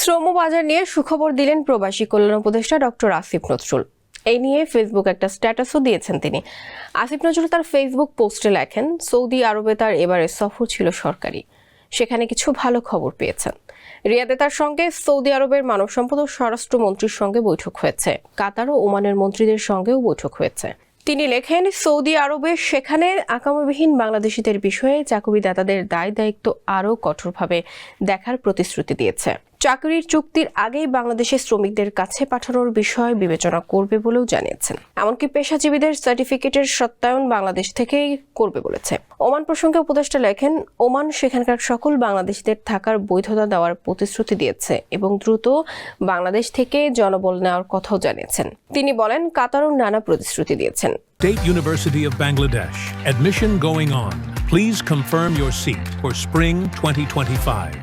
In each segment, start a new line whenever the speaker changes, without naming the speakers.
শ্রম বাজার নিয়ে সুখবর দিলেন প্রবাসী কল্যাণ উপদেষ্টা ডক্টর আসিফ নজরুল। এই নিয়ে ফেসবুক একটা স্ট্যাটাসও দিয়েছেন তিনি। আসিফ নজরুল তার ফেসবুক পোস্টে লেখেন, সৌদি আরবে তার এবারের সফর ছিল সরকারি, সেখানে কিছু ভালো খবর পেয়েছেন। রিয়াদে তার সঙ্গে সৌদি আরবের মানব সম্পদ ও স্বরাষ্ট্রমন্ত্রীর সঙ্গে বৈঠক হয়েছে, কাতার ও ওমানের মন্ত্রীদের সঙ্গেও বৈঠক হয়েছে। তিনি লেখেন, সৌদি আরবে সেখানে আকামাবিহীন বাংলাদেশিদের বিষয়ে চাকরিদাতাদের দায় দায়িত্ব আরও কঠোরভাবে দেখার প্রতিশ্রুতি দিয়েছে। চাকরির চুক্তির আগেই বাংলাদেশের শ্রমিকদের কাছে পাঠানোর বিষয় বিবেচনা করবে বলেও জানিয়েছেন। এমনকি পেশাজীবীদের সার্টিফিকেটের সত্যায়ন বাংলাদেশ থেকেই করবে বলেছে। ওমান প্রসঙ্গে উপদেষ্টা লেখেন, ওমান সেখানকার সকল বাংলাদেশিদের থাকার বৈধতা দেওয়ার প্রতিশ্রুতি দিয়েছে এবং দ্রুত বাংলাদেশ থেকে জনবল নেওয়ার কথাও জানিয়েছেন। তিনি বলেন, কাতারও নানা প্রতিশ্রুতি দিয়েছেন।
State University of Bangladesh. Admission going on. Please confirm your seat for spring 2025.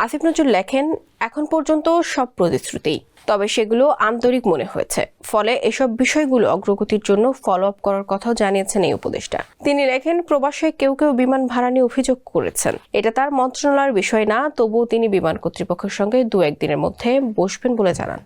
Asif Nazrul লেখেন, এখন পর্যন্ত সব প্রতিশ্রুতি, তবে সেগুলো আন্তরিক মনে হয়েছে, ফলে এসব বিষয়গুলো অগ্রগতির জন্য ফলো আপ করার কথাও জানিয়েছেন এই উপদেষ্টা। তিনি লেখেন, প্রবাসে কেউ কেউ বিমান ভাড়া নিয়ে অভিযোগ করেছেন, এটা তার মন্ত্রণালয়ের বিষয় না, তবুও তিনি বিমান কর্তৃপক্ষের সঙ্গে 2-1 দিনের মধ্যে বসবেন বলে জানান।